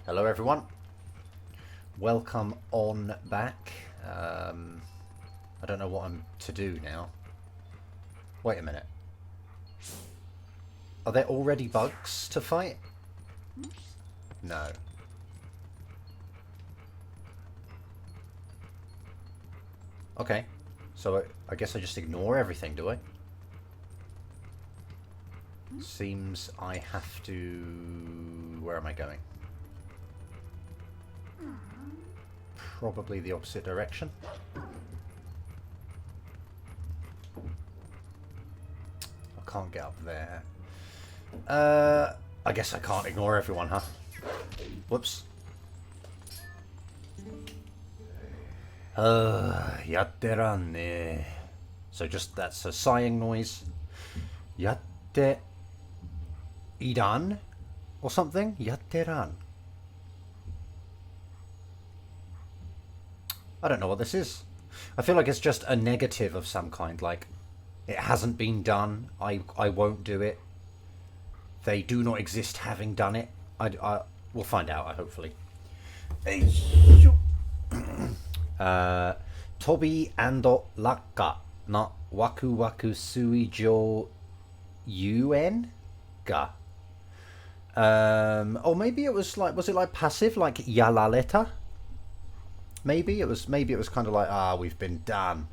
Hello everyone, welcome on back. I don't know what I'm to do now. Wait a minute. Are there already bugs to fight? No. Okay, so I guess I just ignore everything, do I? Seems I have to... Where am I going? Probably the opposite direction. I can't get up there. I guess I can't ignore everyone, huh? Whoops. Yatteran ne. So just that's a sighing noise. Yatte iran or something? Yatteran. I don't know what this is. I feel like it's just a negative of some kind, like it hasn't been done, I won't do it, they do not exist having done it. We'll find out, hopefully. Tobi ando lakka na waku waku sui jo yuen ga. Or maybe it was like, was it like passive, like yalaleta? Maybe it was kind of like, we've been done,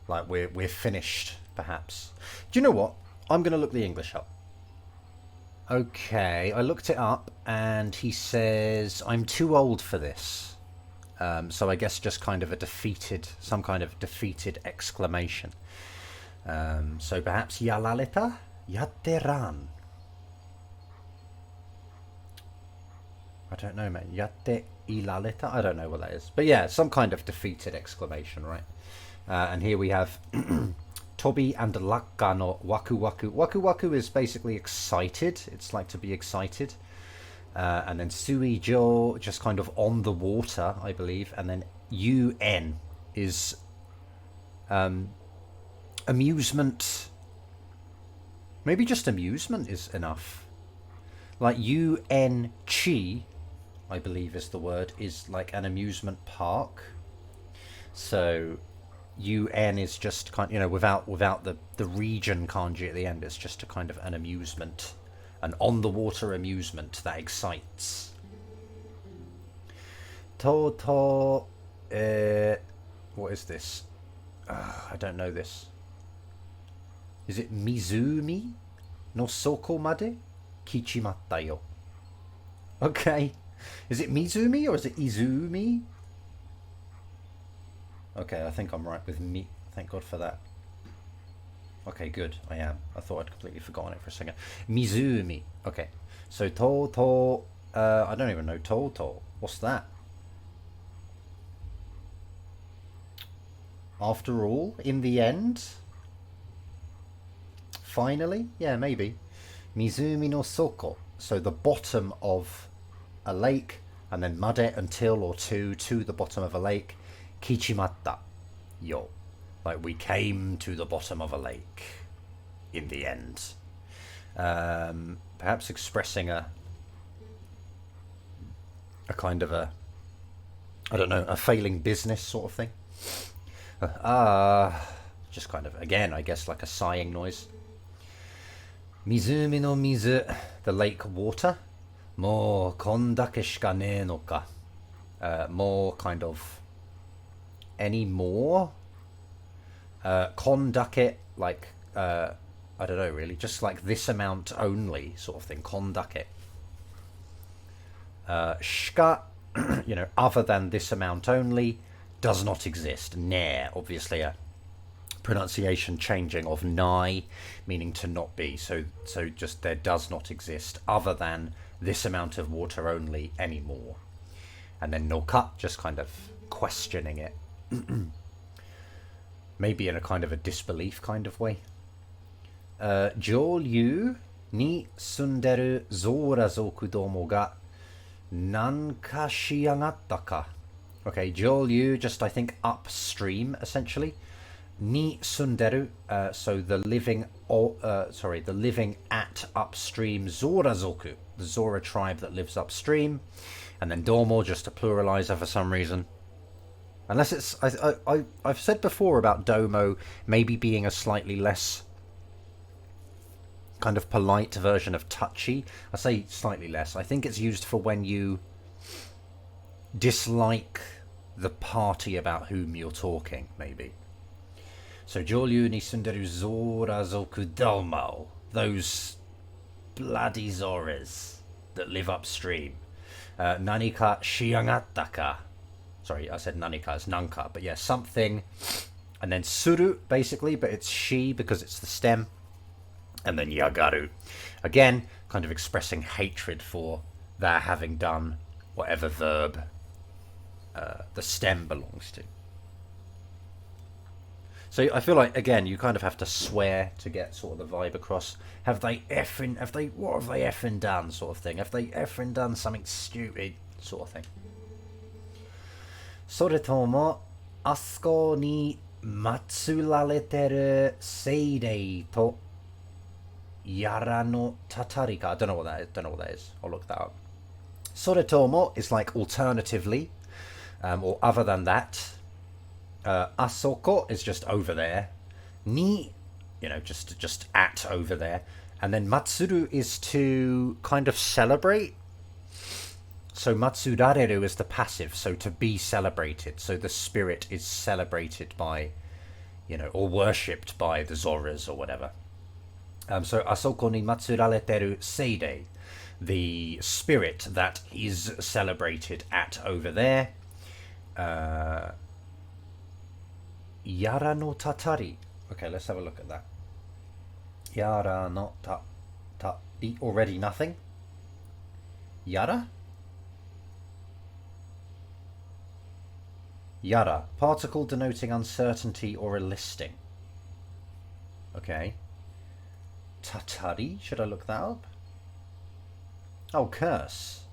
like we're finished, perhaps. Do you know what? I'm going to look the English up. Okay, I looked it up and he says I'm too old for this. So I guess just kind of some kind of defeated exclamation. So perhaps yalaleta yatteran. I don't know, man. Yatte ilaleta? I don't know what that is. But yeah, some kind of defeated exclamation, right? And here we have Tobi and Lakka no waku waku. Waku waku is basically excited. It's like to be excited. And then Sui Jo, just kind of on the water, I believe. And then UN is amusement. Maybe just amusement is enough. Like UN chi, I believe is the word, is like an amusement park. So UN is just kind, without the region kanji at the end, it's just a kind of an amusement, an on the water amusement that excites. Toto, what is this? I don't know this. Is it Mizumi no soko made kichimatta yo? Okay. Is it Mizumi or is it Izumi? Okay, I think I'm right with me. Thank God for that. Okay, good. I am. I thought I'd completely forgotten it for a second. Mizumi. Okay. So to. I don't even know to. What's that? After all, in the end. Finally? Yeah, maybe. Mizumi no soko. So the bottom of a lake, and then made until or to the bottom of a lake. Kichimatta yo, like we came to the bottom of a lake in the end. Perhaps expressing a kind of a, I don't know, a failing business sort of thing. Just kind of, again, I guess like a sighing noise. Mizumi no mizu, the lake water. Mo kondake shika ne no ka. More kind of any more. Kondake, like I don't know really, just like this amount only sort of thing. Kondake. Shika, other than this amount only, does not exist. Ne, obviously a pronunciation changing of nai, meaning to not be. So just there does not exist other than this amount of water only anymore. And then no ka, just kind of questioning it. Maybe in a kind of a disbelief kind of way. Jōryu ni sunderu zorazoku domo ga nanka shiagatta ka. Okay, Jōryu, just I think upstream essentially. Ni sunderu, so the living at upstream Zorazoku, the Zora tribe that lives upstream. And then domo, just a pluralizer for some reason. Unless it's... I've said before about domo maybe being a slightly less kind of polite version of touchy. I say slightly less. I think it's used for when you dislike the party about whom you're talking, maybe. So, Joryu ni sunderu zorazoku domo. Those bloody Zoras that live upstream. Nanika shiagatta ka. Sorry, I said nanika, it's nanka. But yeah, something. And then suru, basically, but it's she because it's the stem. And then yagaru. Again, kind of expressing hatred for their having done whatever verb the stem belongs to. So I feel like, again, you kind of have to swear to get sort of the vibe across. What have they effing done, sort of thing? Have they effing done something stupid, sort of thing? それとも、あそこに祀られてる精霊とYara no tatarika. I don't know what that is. I'll look that up. Soretomo is like alternatively, or other than that. Asoko is just over there. Ni, just at over there. And then matsuru is to kind of celebrate. So matsurareru is the passive, so to be celebrated. So the spirit is celebrated by, or worshipped by the Zoras or whatever. So asoko ni matsurareteru seirei, the spirit that is celebrated at over there. Yara no tatari. Okay, let's have a look at that. Yara no already nothing. Yara? Yara, particle denoting uncertainty or a listing. Okay. Tatari, should I look that up? Oh, curse.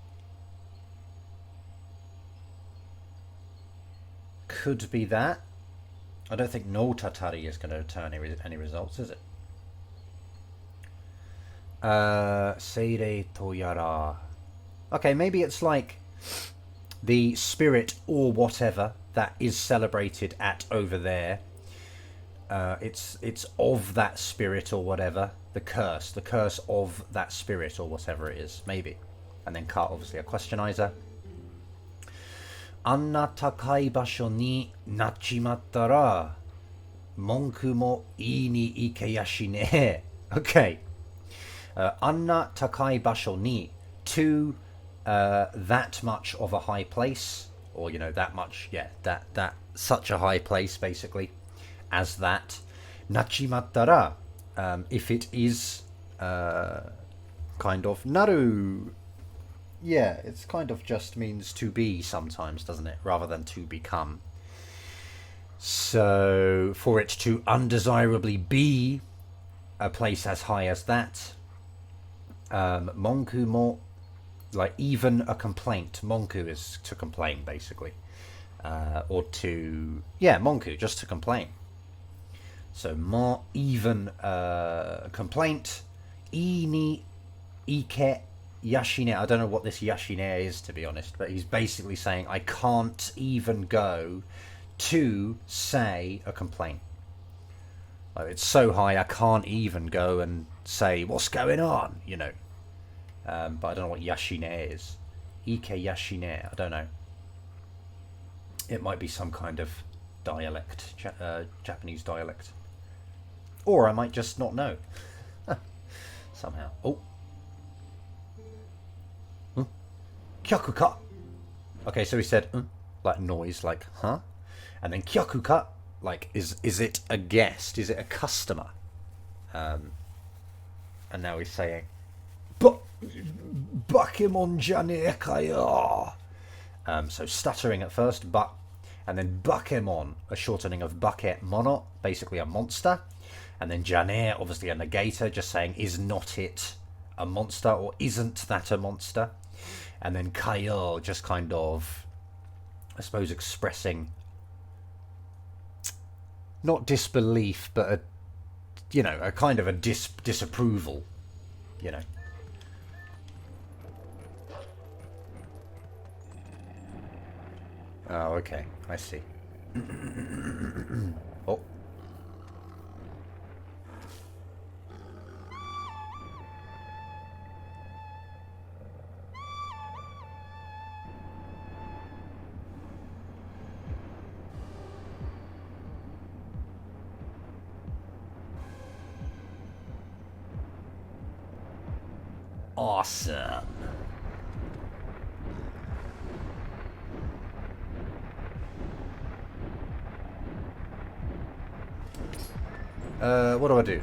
Could be that. I don't think no tatari is going to return any results, is it? Seirei to yara. Okay, maybe it's like the spirit or whatever that is celebrated at over there. It's of that spirit or whatever. The curse of that spirit or whatever it is, maybe. And then ka, obviously a questionizer. Anna takai basho ni nachimattara monku mo ii ni ikeyashi ne. Okay. Anna takai basho ni, to that much of a high place, or that much, that such a high place basically, as that. Nachimattara, if it is kind of naru. Yeah, it's kind of just means to be sometimes, doesn't it? Rather than to become. So, for it to undesirably be a place as high as that. Monku mo, like even a complaint. Monku is to complain, basically. Or to, monku, just to complain. So, mo, even complaint. I ni ike yashine. I don't know what this yashine is, to be honest, but he's basically saying I can't even go to say a complaint. Like, it's so high I can't even go and say what's going on, but I don't know what yashine is. Ike yashine, I don't know. It might be some kind of dialect, Japanese dialect, or I might just not know. Somehow. Oh. Kyaku ka. Okay, so he said like noise, like huh, and then kyaku ka, like is it a guest? Is it a customer? And now he's saying, but bakemon jane kaya. So stuttering at first, but, and then bakemon, a shortening of bakemono, basically a monster, and then jane, obviously a negator, just saying is not it a monster, or isn't that a monster? And then kayo, just kind of, I suppose, expressing not disbelief, but a kind of a disapproval, Oh, okay. I see. Oh. Awesome. What do I do?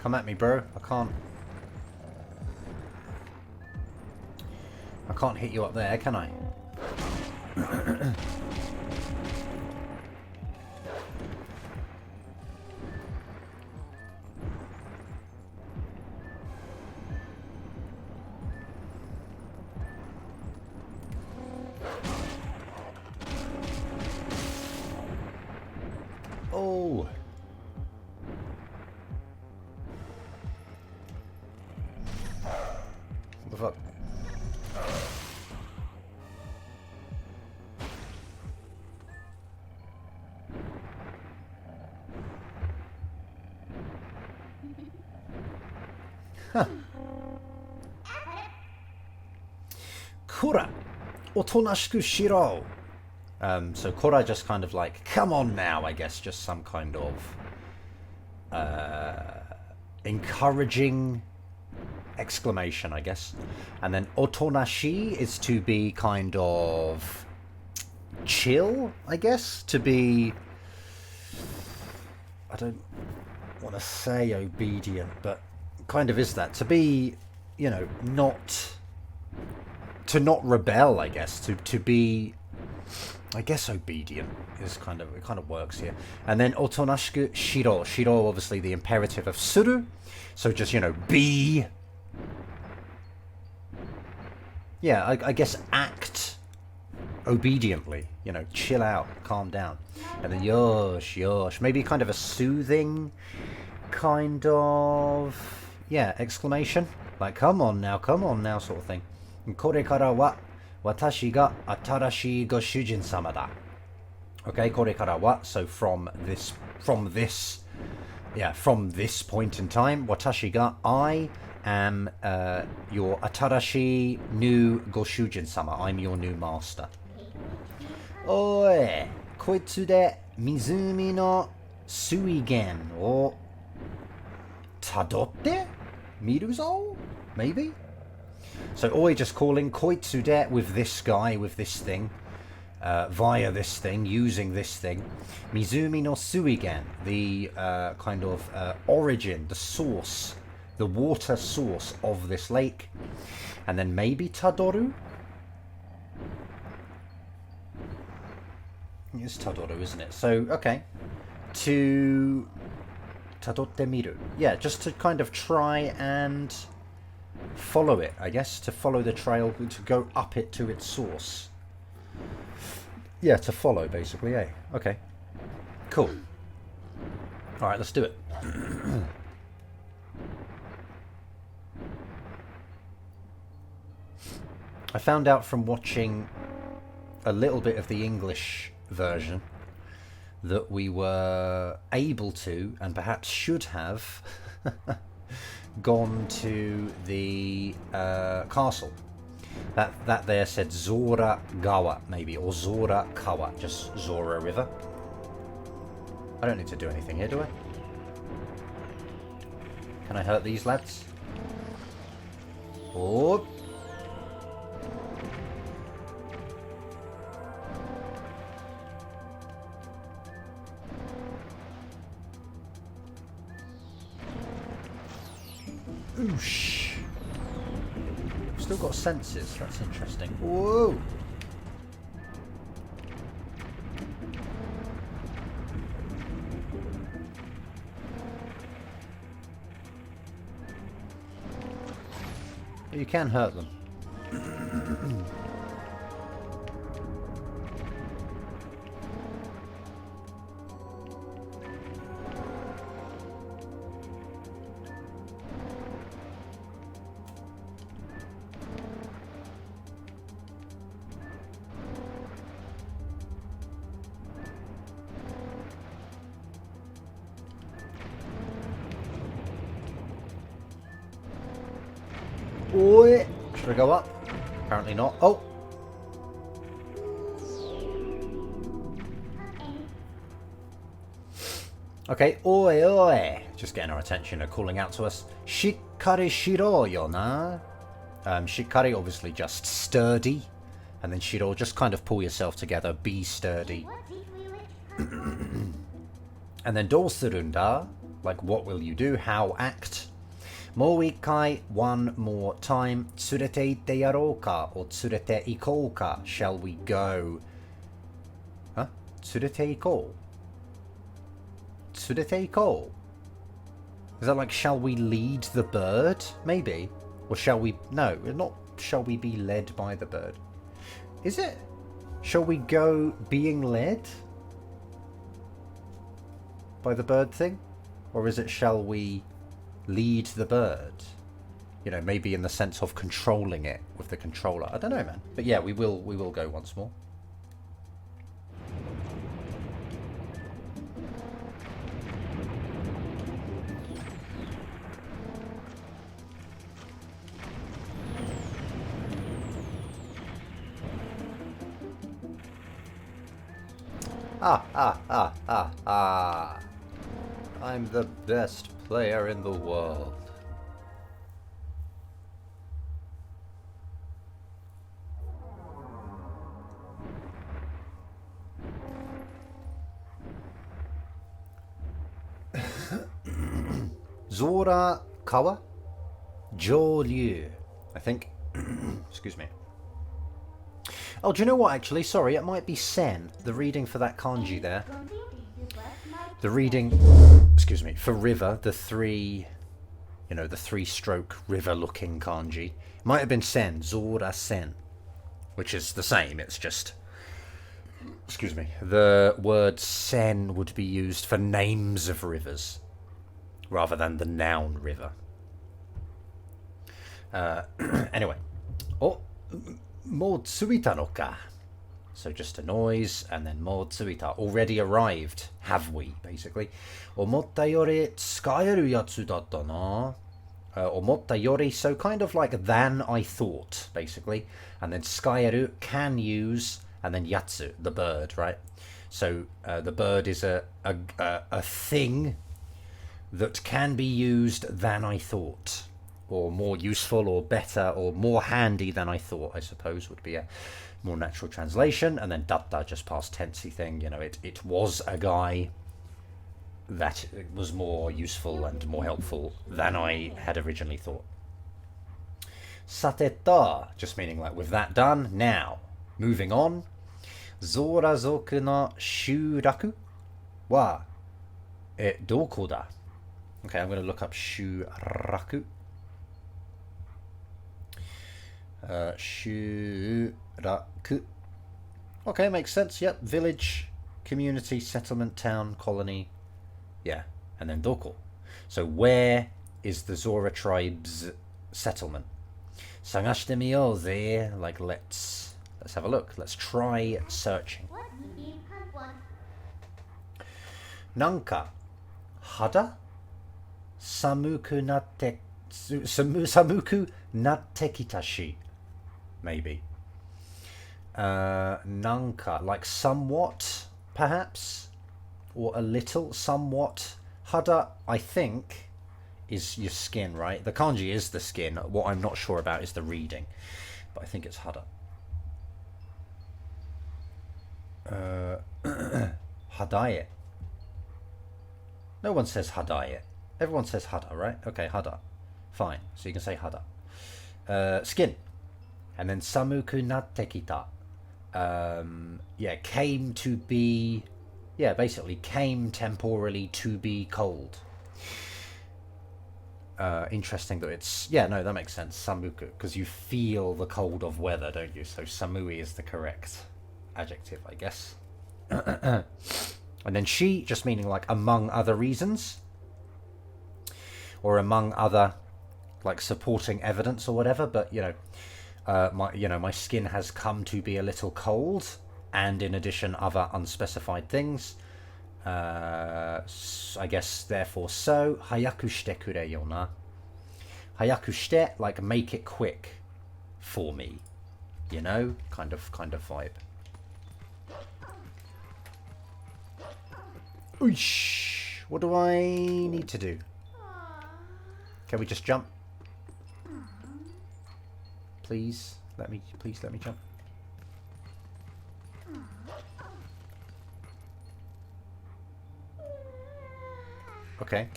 Come at me, bro. I can't hit you up there, can I? Oh. What the fuck? Huh. Kura, otonashiku shiro. So Kora just kind of like, come on now, I guess, just some kind of encouraging exclamation, I guess. And then otonashi is to be kind of chill, I guess, to be, I don't want to say obedient, but kind of is that, to be, you know, not rebel, I guess, to be, I guess obedient is kind of, it kind of works here. And then otonashiku shiro. Shiro, obviously the imperative of suru. So just, you know, be. Yeah, I guess act obediently. You know, chill out, calm down. And then yosh, yosh. Maybe kind of a soothing kind of, yeah, exclamation. Like, come on now, sort of thing. And kore kara wa watashi ga atarashii goshujin sama da. Okay, kore kara wa, so from this point in time, watashi ga, I am your atarashi new goshujin sama. I'm your new master. Oi, koitsu de mizumi no suigen o tadotte miru zo? Maybe? So Oi just calling koitsude with this guy, with this thing, via this thing, using this thing. Mizumi no suigen, the kind of origin, the source, the water source of this lake. And then maybe tadoru? It's tadoru, isn't it? So, okay. To tadotte miru. Yeah, just to kind of try and follow it, I guess, to follow the trail, to go up it to its source. Yeah, to follow, basically, eh? Okay. Cool. Alright, let's do it. I found out from watching a little bit of the English version that we were able to, and perhaps should have, gone to the castle. That there said Zora Gawa, maybe, or Zora Kawa, just Zora River. I don't need to do anything here, do I? Can I hurt these lads? Oh. Oosh. Still got senses, that's interesting. Whoa! You can hurt them. Oi! Should I go up? Apparently not. Oh! Okay, oi oi! Just getting our attention, calling out to us. Shikkari shiro yo na. Shikkari, obviously just sturdy. And then shiro, just kind of pull yourself together, be sturdy. And then dosurunda, like what will you do, how act. Mo ikai, one more time. Tsurete ite yarou ka, or tsurete ikou ka, shall we go? Huh? Tsurete ikou? Tsurete ikou? Is that like, shall we lead the bird? Maybe. Or shall we... No, not shall we be led by the bird. Is it? Shall we go being led by the bird thing? Or is it shall we lead the bird? You know, maybe in the sense of controlling it with the controller. I don't know, man. But yeah, we will go once more. I'm the best player in the world. Zora Kawa Joryu, I think. Excuse me. Oh, do you know what, actually? Sorry, it might be Sen, the reading for that kanji there. The reading, excuse me, for river, the three, you know, the three-stroke river-looking kanji. Might have been Sen, Zora Sen, which is the same, it's just, excuse me, the word Sen would be used for names of rivers, rather than the noun river. Anyway. Oh, mo tsuita no ka. So just a noise, and then mo tsuita. Already arrived. Have we, basically. Omotta yori tsukaeru yatsu datta na. Omotta yori, so kind of like than I thought, basically. And then tsukaeru, can use, and then yatsu, the bird, right? So the bird is a thing that can be used than I thought. Or more useful, or better, or more handy than I thought, I suppose, would be a more natural translation. And then datta, just past tensey thing, you know, it was a guy that was more useful and more helpful than I had originally thought. Sateta, just meaning like with that done, now, moving on. Zorazoku no shuraku wa doko da. Okay, I'm going to look up shuraku. Shuraku. Okay, makes sense. Yep, village, community, settlement, town, colony. Yeah, and then doko. So where is the Zora tribe's settlement? Sagashite miyou ze. Like let's have a look. Let's try searching. Nanka hada samuku natte kitashi. Maybe. Nanka, like somewhat, perhaps, or a little, somewhat. Hada, I think, is your skin, right? The kanji is the skin. What I'm not sure about is the reading, but I think it's hada. Hadaye. No one says hadaye. Everyone says hada, right? Okay, hada. Fine. So you can say hada. Skin. And then samuku natte kita. Yeah, came to be... Yeah, basically came temporarily to be cold. Interesting that it's... Yeah, no, that makes sense. Samuku. Because you feel the cold of weather, don't you? So samui is the correct adjective, I guess. And then she, just meaning like among other reasons. Or among other... like supporting evidence or whatever, but you know, my skin has come to be a little cold, and in addition other unspecified things. I guess therefore so hayaku shite kure yo na. Hayaku shite, like make it quick for me. You know? Kind of vibe. Oosh! What do I need to do? Can we just jump? Please let me jump. Okay.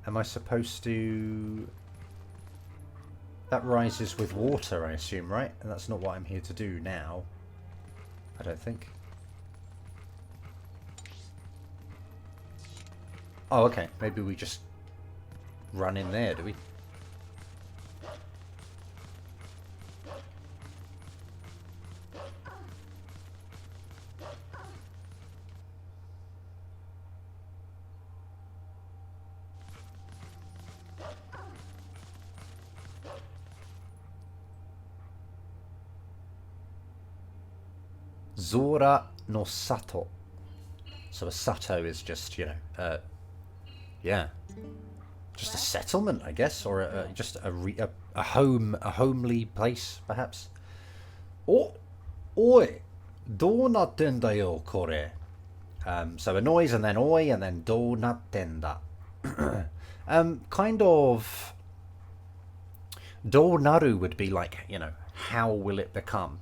Am I supposed to... That rises with water, I assume, right? And that's not what I'm here to do now. I don't think. Oh, okay. Maybe we just run in there, do we? Zora no Sato. So a Sato is just, you know, yeah, just a settlement, I guess, or just a homely place, perhaps. Oi, do nattenda yo kore. So a noise and then oi and then do nattenda. Kind of. Do naru would be like, you know, how will it become?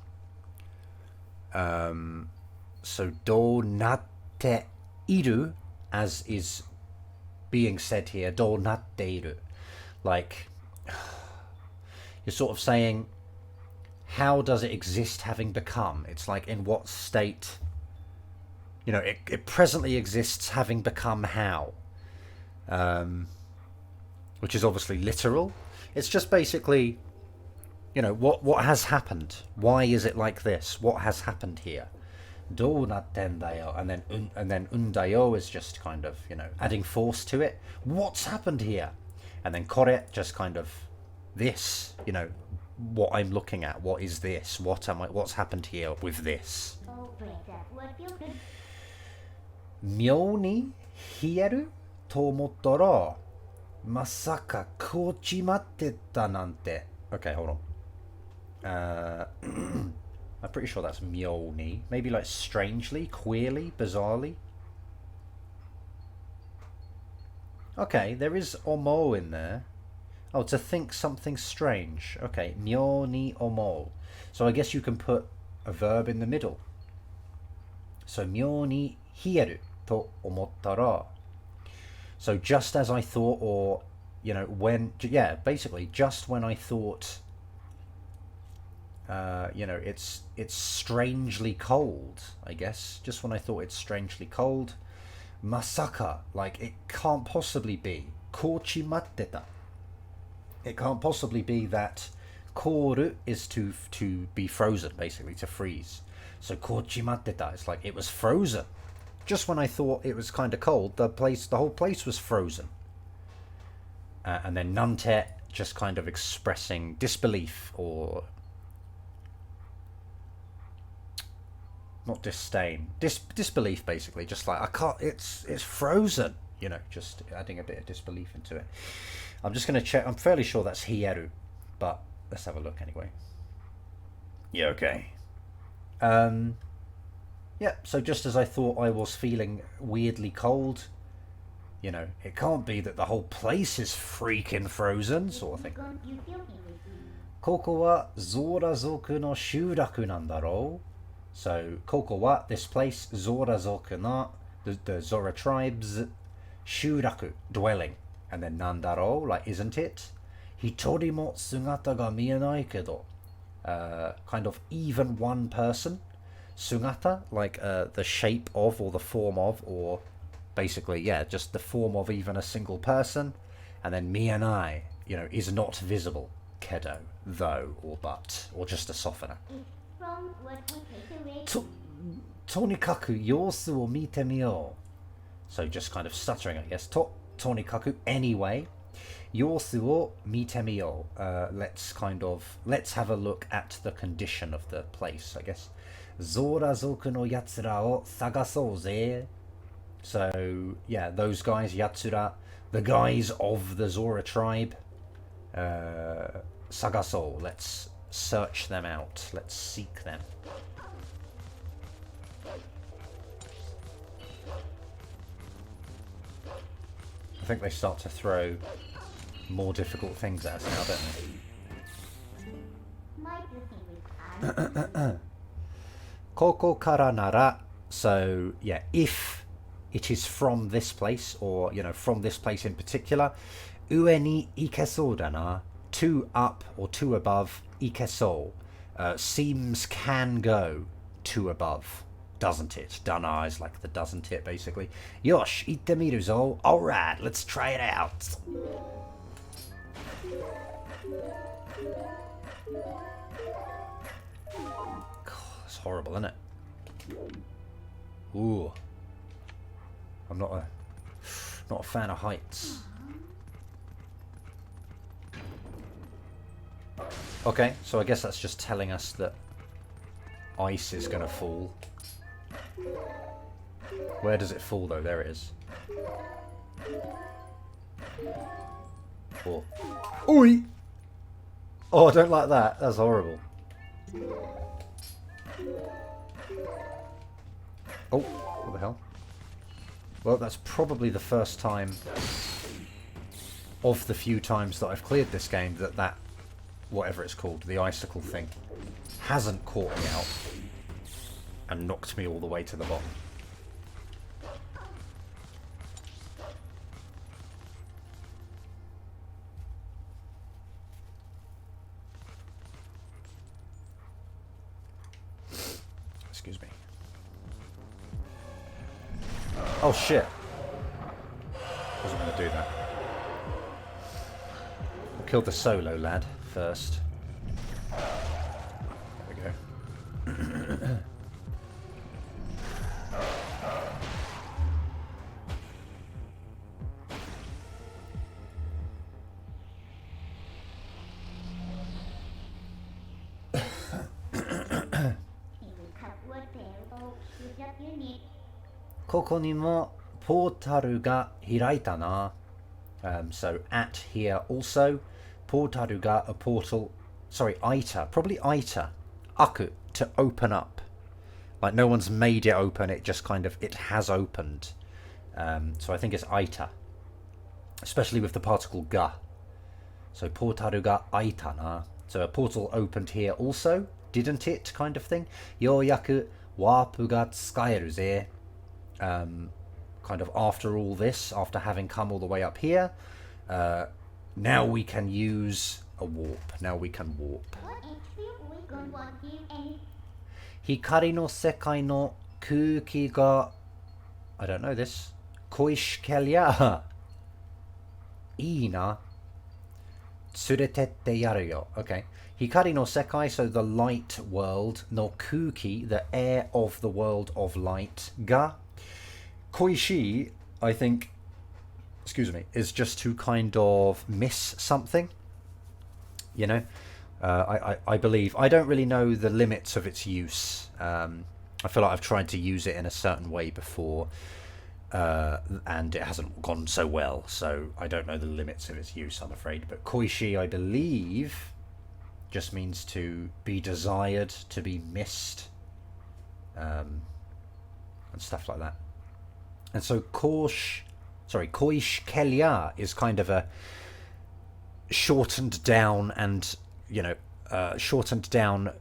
So do natte iru, as is being said here, do natteiru. Like, you're sort of saying, how does it exist having become? It's like, in what state, you know, it presently exists having become how? Which is obviously literal. It's just basically, you know, what has happened? Why is it like this? What has happened here? Do nattendayo, and then undayo is just kind of, you know, adding force to it. What's happened here? And then kore, just kind of this, you know, what I'm looking at. What is this? What's happened here with this? Myou ni hieru to omottara masaka kochimatteta nante. Okay, hold on. I'm pretty sure that's myou ni. Maybe like strangely, queerly, bizarrely. Okay, there is omo in there. Oh, to think something strange. Okay, myou ni omo. So I guess you can put a verb in the middle. So myou ni hieru to omottara. So just as I thought, or, you know, when, yeah, basically just when I thought, you know, it's strangely cold, I guess. Just when I thought it's strangely cold. Masaka, like it can't possibly be. Kochimatteta. It can't possibly be that koru is to be frozen, basically, to freeze. So kochimatteta, it's like it was frozen. Just when I thought it was kind of cold, the whole place was frozen. And then nante, just kind of expressing disbelief, or not disdain, disbelief, basically. Just like, I can't, it's frozen, you know, just adding a bit of disbelief into it. I'm just going to check. I'm fairly sure that's hieru, but let's have a look anyway. Yeah, okay. Yeah, so just as I thought I was feeling weirdly cold, you know, it can't be that the whole place is freaking frozen, sort of thing. Koko wa Zorazoku no shuraku nandaro. So, koko wa, this place, Zorazoku na, the Zora tribes, shuraku, dwelling. And then nandaro, like, isn't it? Hitori mo sugata ga mienai kedo. Kind of even one person. Sugata, like the shape of, or the form of, or basically, yeah, just the form of even a single person. And then mienai, you know, is not visible. Kedo, though, or but, or just a softener. Tonikaku yosu wo mite miyou. So just kind of stuttering, I guess. Tonikaku, anyway. Yosu wo mite miyou. Let's have a look at the condition of the place, I guess. Zorazoku no yatsura o sagasou ze. So, yeah, those guys, yatsura, the guys of the Zora tribe. Sagaso, let's search them out. Let's seek them. I think they start to throw more difficult things at us now, don't they? Koko kara nara. So, yeah, if it is from this place, or, you know, from this place in particular, ue ni ikesou da na. 2 up or 2 above, ikesou. Seems can go 2 above. Doesn't it? Dana is like the doesn't it, basically. Yosh, itte miru zo. Alright, let's try it out. God, it's horrible, isn't it? Ooh. I'm not a fan of heights. Okay, so I guess that's just telling us that ice is going to fall. Where does it fall, though? There it is. Oh. Oi! Oh, I don't like that. That's horrible. Oh, what the hell? Well, that's probably the first time of the few times that I've cleared this game that whatever it's called, the icicle thing, hasn't caught me out and knocked me all the way to the bottom. Excuse me. Oh shit. Wasn't going to do that. We'll kill the solo lad first. There we go. Koko ni mo portalu ga hiraita na. So at here also. Portalu ga, a portal. Sorry, aita. Probably aita. Aku, to open up. Like no one's made it open, it just kind of, it has opened. So I think it's aita. Especially with the particle ga. So portalu ga aita na. So a portal opened here also, didn't it, kind of thing. Yoyaku wapu ga tsukaeru ze. Kind of after all this, after having come all the way up here, now we can use a warp. Now we can warp. Hikari no sekai no kuki ga... I don't know this. Koishikelya. Ii na. Tsuretette yaru yo. Okay. Hikari no sekai, so the light world. No kuki, the air of the world of light. Ga. Koishi, I think, excuse me, is just to kind of miss something. You know, I believe. I don't really know the limits of its use. I feel like I've tried to use it in a certain way before, and it hasn't gone so well. So I don't know the limits of its use, I'm afraid. But koishi, I believe, just means to be desired, to be missed, and stuff like that. And so koishkelya is kind of a shortened down and, you know, shortened down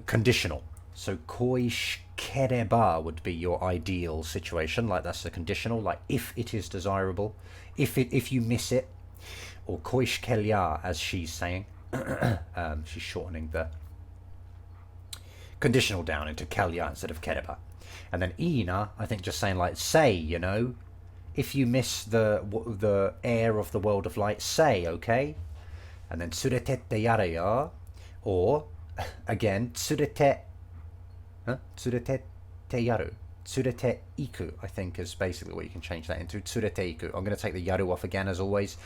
conditional. So koishkereba would be your ideal situation, like that's the conditional, like if it is desirable, if you miss it, or koishkelya as she's saying. She's shortening the conditional down into kelya instead of kereba. And then ina, I think just saying like, say, you know, if you miss the air of the world of light, say, okay? And then tsuretette yareya, or, again, tsurete yaru. Tsurete iku, I think, is basically what you can change that into. Tsurete iku. I'm going to take the yaru off again, as always.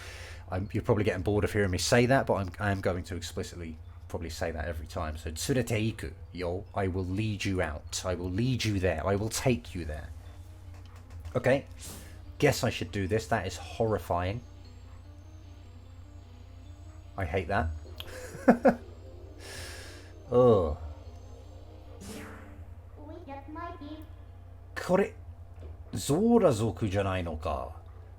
You're probably getting bored of hearing me say that, but I am going to explicitly probably say that every time. So tsurete iku, yo, I will lead you out. I will lead you there. I will take you there. Okay. guess I should do this. That is horrifying. I hate that. Oh. これ、ゾーラ族じゃないのか。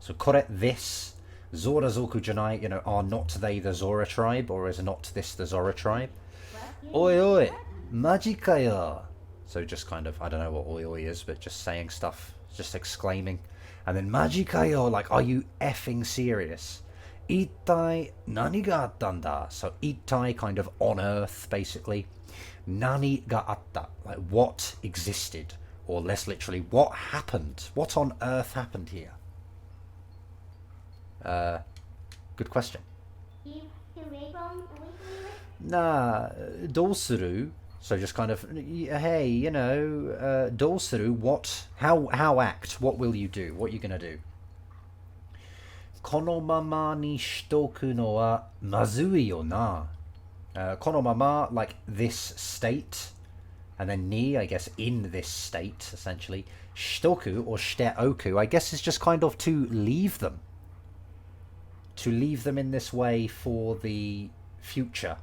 So これ、this, ゾーラ族じゃない, are not they the Zora tribe, or is not this the Zora tribe? Oi oi, マジかよ. So just kind of, I don't know what oi oi is, but just saying stuff, just exclaiming. And then マジかよ, like, are you effing serious? 一体何があったんだ? So 一体 kind of on earth, basically. 何があった, like what existed, or less literally, what happened? What on earth happened here? Good question. Nah, どうする? So just kind of, hey, どうする? What? How act? What will you do? What are you gonna do? このままにしとくのはまずいよな. このまま, like this state, and then ni, I guess, in this state, essentially. しとく or しておく, I guess is just kind of to leave them. To leave them in this way for the future,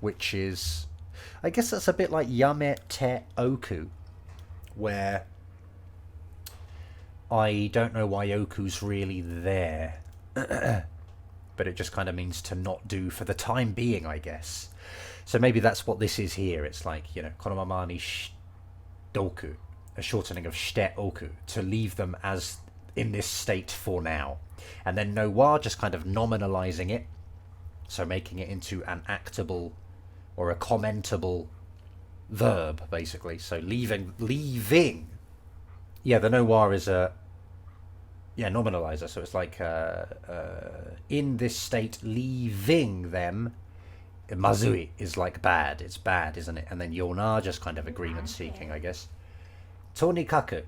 which is, I guess that's a bit like yame te oku, where I don't know why oku's really there, but it just kind of means to not do for the time being, I guess. So maybe that's what this is here. It's like, konomama ni shitoku, a shortening of shite oku, to leave them as in this state for now. And then no wa, just kind of nominalizing it, so making it into an actable or a commentable verb, basically. So leaving. Yeah, the no wa is a nominalizer. So it's like in this state, leaving them. Mazui is like bad. It's bad, isn't it? And then yona, just kind of agreement seeking, I guess. Tonikaku.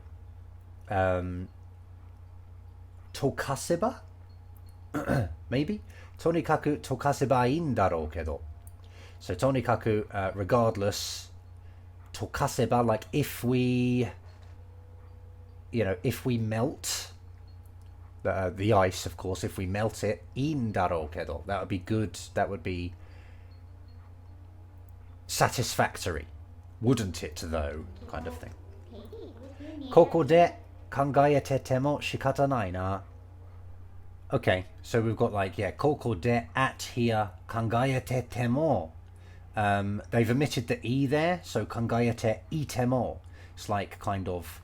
Tokaseba? Maybe? Tonikaku tokaseba in daro kedo. So tonikaku, regardless, tokaseba, like if we melt the ice, of course, if we melt it, in daro kedo, that would be good, that would be satisfactory, wouldn't it, though, kind of thing. Koko de kangaete temo shikata nai na. Okay, so we've got like, koko de, at here, kangaete temo. They've omitted the e there, so kangaete itemo. It's like kind of,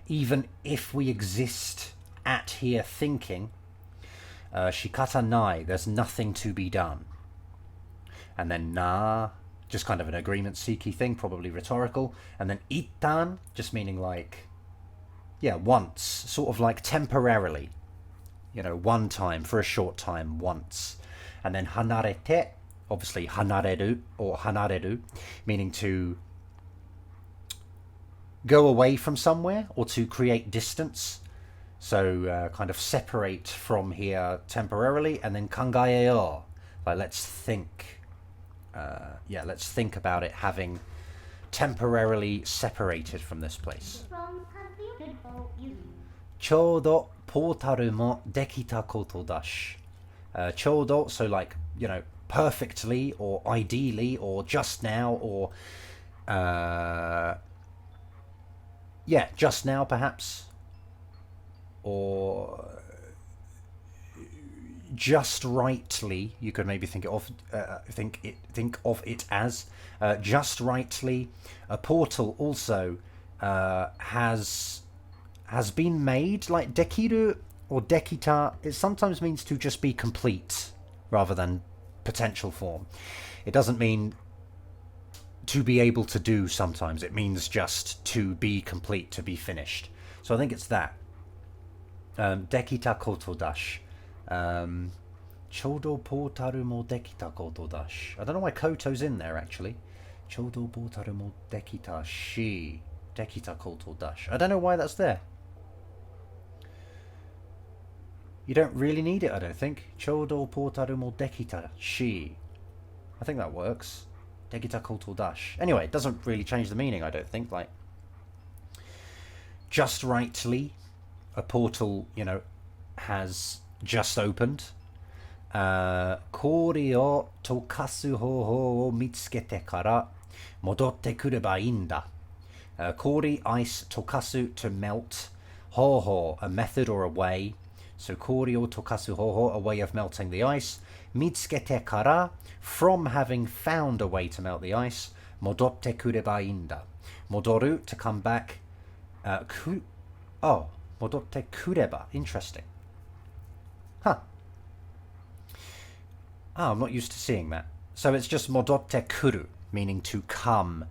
even if we exist at here thinking, shikata nai, there's nothing to be done. And then na, just kind of an agreement seeky thing, probably rhetorical. And then ittan, just meaning like, once, sort of like temporarily, one time, for a short time, once. And then hanarete, obviously hanareru or hanareru, meaning to go away from somewhere or to create distance. So kind of separate from here temporarily. And then kangaeo, like let's think. Let's think about it having temporarily separated from this place. Chodo portaru mo dekita koto dashi. Chodo, so like, perfectly or ideally or just now or just now perhaps, or just rightly, you could maybe think of it as just rightly. A portal also has been made, like dekiru or dekita. It sometimes means to just be complete rather than potential form. It doesn't mean to be able to do sometimes. It means just to be complete, to be finished. So I think it's that. Dekita koto dashi. Chodo portaru mo dekita koto dashi. I don't know why koto's in there actually. Chodo portaru mo dekita shi. Dekita koto dashi. I don't know why that's there. You don't really need it, I don't think. Chodo portaru mo dekita shi. I think that works. Dekita koto dashi. Anyway, it doesn't really change the meaning, I don't think. Like, just rightly, a portal, you know, has just opened. Kori o tokasu hoho o mitsukete kara modotte kureba ii nda. Kori, ice, tokasu, to melt. Hoho, a method or a way. So kori o tokasu hoho, a way of melting the ice. Mitsukete kara, from having found a way to melt the ice. Modotte kureba ii nda. Modoru, to come back. Modotte kureba. Interesting. Huh. Oh, I'm not used to seeing that. So it's just modotte kuru, meaning to come.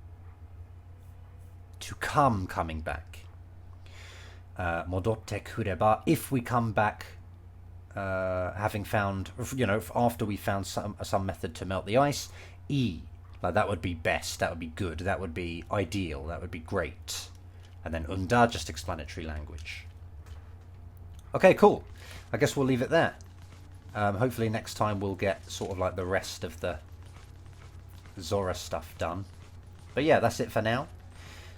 To come, coming back. Modotte kureba, if we come back, having found, you know, after we found some method to melt the ice. Like that would be best, that would be good, that would be ideal, that would be great. And then unda, just explanatory language. Okay, cool. I guess we'll leave it there. Hopefully next time we'll get sort of like the rest of the Zora stuff done. But yeah, that's it for now.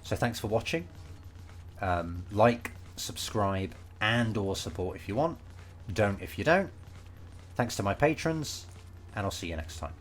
So thanks for watching. Like, subscribe, and or support if you want. Don't if you don't. Thanks to my patrons, and I'll see you next time.